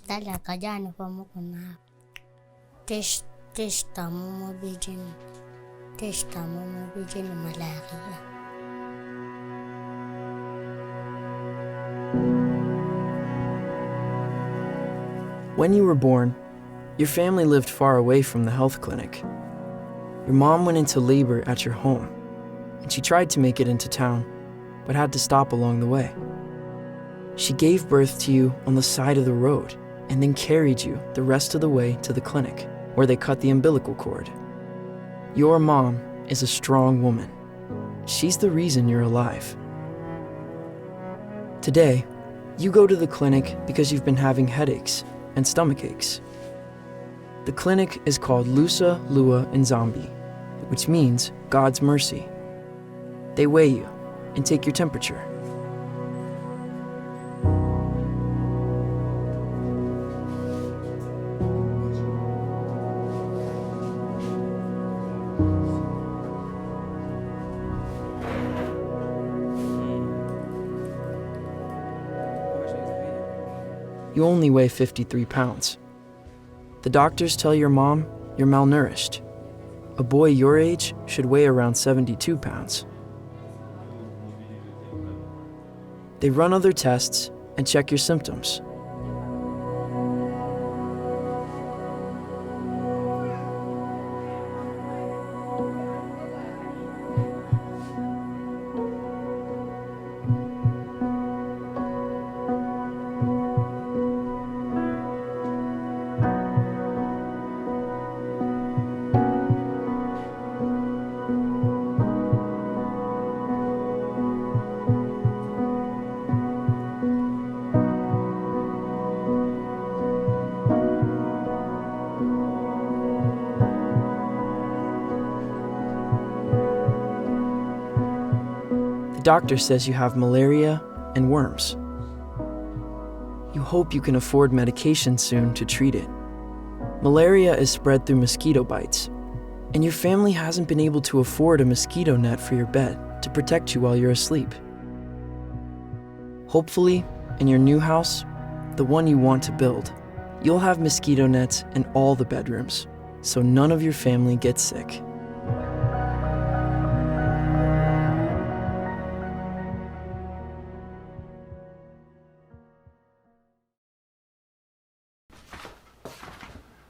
talaga dyan po mo kuna. Testa mo mabijin. Testa mo mabijin malaki. When you were born, your family lived far away from the health clinic. Your mom went into labor at your home, and she tried to make it into town, but had to stop along the way. She gave birth to you on the side of the road, and then carried you the rest of the way to the clinic, where they cut the umbilical cord. Your mom is a strong woman. She's the reason you're alive. Today, you go to the clinic because you've been having headaches and stomach aches. The clinic is called Lusa, Lua, and Zombie, which means God's mercy. They weigh you and take your temperature. You only weigh 53 pounds. The doctors tell your mom you're malnourished. A boy your age should weigh around 72 pounds. They run other tests and check your symptoms. The doctor says you have malaria and worms. You hope you can afford medication soon to treat it. Malaria is spread through mosquito bites, and your family hasn't been able to afford a mosquito net for your bed to protect you while you're asleep. Hopefully, in your new house, the one you want to build, you'll have mosquito nets in all the bedrooms, so none of your family gets sick.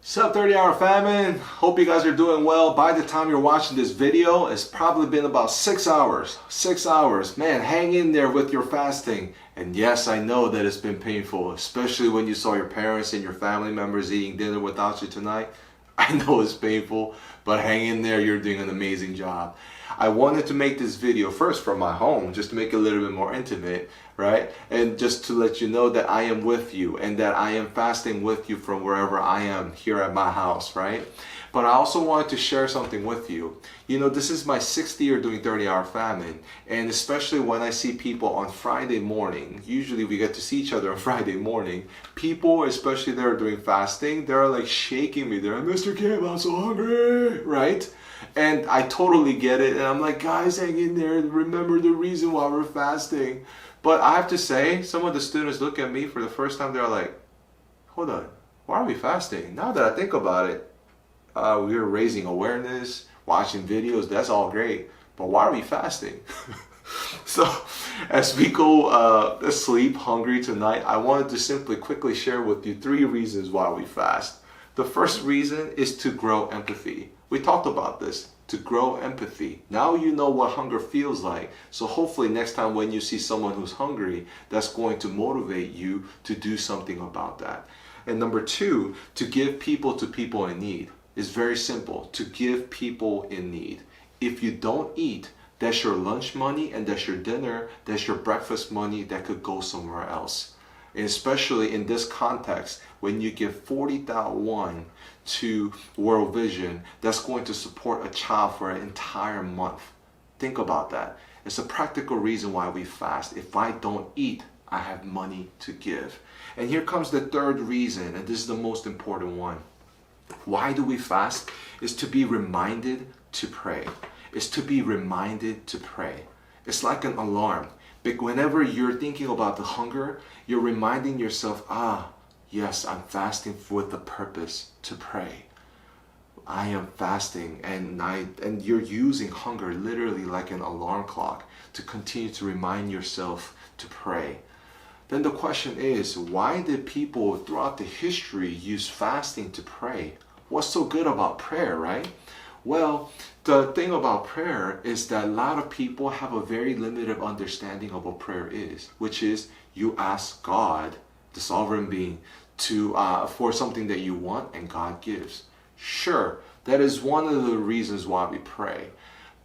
What's up, 30-hour famine? Hope you guys are doing well. By the time you're watching this video, it's probably been about 6 hours. 6 hours. Man, hang in there with your fasting. And yes, I know that it's been painful, especially when you saw your parents and your family members eating dinner without you tonight. I know it's painful, but hang in there. You're doing an amazing job. I wanted to make this video first from my home, just to make it a little bit more intimate, right? And just to let you know that I am with you and that I am fasting with you from wherever I am here at my house, right? But I also wanted to share something with you. You know, this is my 6th year doing 30-hour famine, and especially when I see people on Friday morning, usually we get to see each other on Friday morning, people, especially that are doing fasting, they're like shaking me. They're like, Mr. Kim, I'm so hungry, right? And I totally get it, and I'm like, guys, hang in there, remember the reason why we're fasting. But I have to say, some of the students look at me for the first time, they're like, hold on, why are we fasting? Now that I think about it, we're raising awareness, watching videos, that's all great, but why are we fasting? So as we go asleep hungry tonight, I wanted to simply quickly share with you 3 reasons why we fast. The first reason is to grow empathy. We talked about this, to grow empathy. Now you know what hunger feels like, so hopefully next time when you see someone who's hungry, that's going to motivate you to do something about that. And number 2, to give people to people in need. It's very simple, to give people in need. If you don't eat, that's your lunch money and that's your dinner, that's your breakfast money that could go somewhere else. And especially in this context, when you give 40,000 won to World Vision, that's going to support a child for an entire month. Think about that. It's a practical reason why we fast. If I don't eat, I have money to give. And here comes the 3rd reason, and this is the most important one. Why do we fast? Is to be reminded to pray. It's to be reminded to pray. It's like an alarm. But whenever you're thinking about the hunger, you're reminding yourself, Yes, I'm fasting with the purpose to pray. I am fasting, and you're using hunger literally like an alarm clock to continue to remind yourself to pray. Then the question is, why did people throughout the history use fasting to pray? What's so good about prayer, right? Well, the thing about prayer is that a lot of people have a very limited understanding of what prayer is, which is you ask God, the sovereign being, to for something that you want, and God gives. Sure, that is one of the reasons why we pray.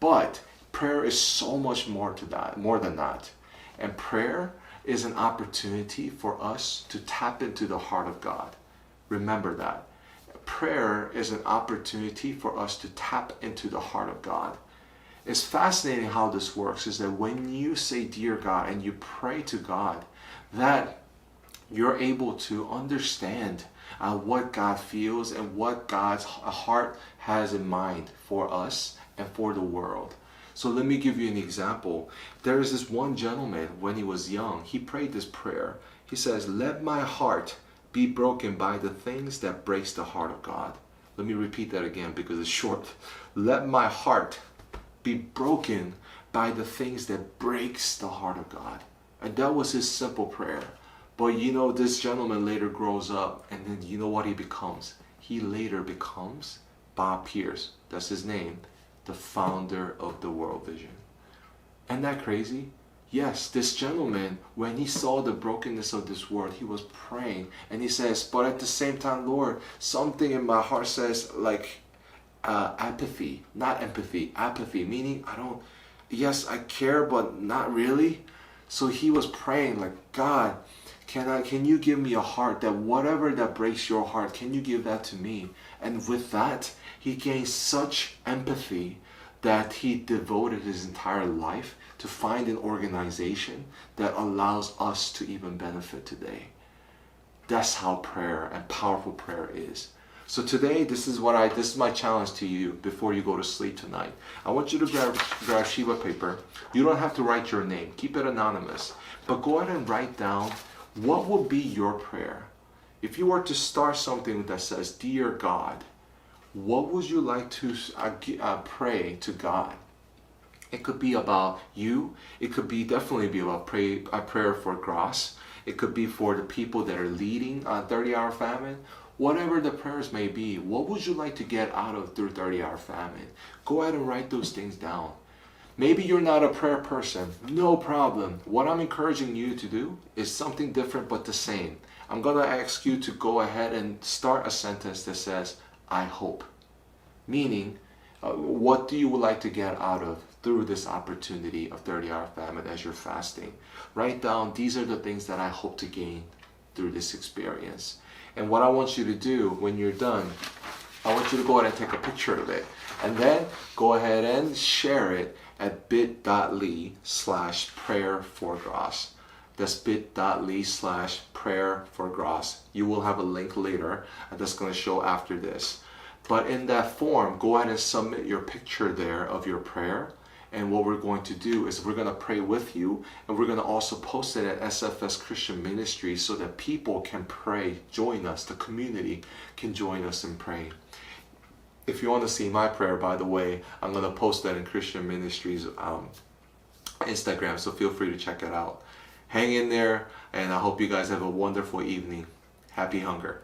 But prayer is so much more than that. And prayer is an opportunity for us to tap into the heart of God. Remember that. Prayer is an opportunity for us to tap into the heart of God. It's fascinating how this works, is that when you say, "Dear God," and you pray to God, that you're able to understand what God feels and what God's heart has in mind for us and for the world. So let me give you an example. There is this one gentleman, when he was young, he prayed this prayer. He says, "Let my heart be broken by the things that breaks the heart of God." Let me repeat that again because it's short. Let my heart be broken by the things that breaks the heart of God. And that was his simple prayer. But you know, this gentleman later grows up, and then you know what he becomes? He later becomes Bob Pierce. That's his name. The founder of the World Vision. Isn't that crazy? Yes, this gentleman, when he saw the brokenness of this world, he was praying, and he says, but at the same time, Lord, something in my heart says like apathy, not empathy, apathy, meaning yes, I care, but not really. So he was praying like, God, can you give me a heart that whatever that breaks your heart, can you give that to me? And with that, he gained such empathy that he devoted his entire life to find an organization that allows us to even benefit today. That's how prayer and powerful prayer is. So today, this is my challenge to you before you go to sleep tonight. I want you to grab Shiva paper. You don't have to write your name. Keep it anonymous. But go ahead and write down what would be your prayer. If you were to start something that says, "Dear God," what would you like to pray to God? It could be about you. It could definitely be about a prayer for Grass. It could be for the people that are leading 30-hour famine. Whatever the prayers may be, what would you like to get out of through 30-hour famine? Go ahead and write those things down. Maybe you're not a prayer person. No problem. What I'm encouraging you to do is something different but the same. I'm going to ask you to go ahead and start a sentence that says, "I hope." Meaning, what do you would like to get out of through this opportunity of 30-hour famine as you're fasting? Write down, these are the things that I hope to gain through this experience. And what I want you to do when you're done, I want you to go ahead and take a picture of it. And then go ahead and share it at bit.ly/prayerforgrass. That's bit.ly/prayerforgrass. You will have a link later that's going to show after this. But in that form, go ahead and submit your picture there of your prayer. And what we're going to do is we're going to pray with you, and we're going to also post it at SFS Christian Ministry so that people can pray, join us, the community can join us in praying. If you want to see my prayer, by the way, I'm going to post that in Christian Ministries Instagram, so feel free to check it out. Hang in there, and I hope you guys have a wonderful evening. Happy hunger.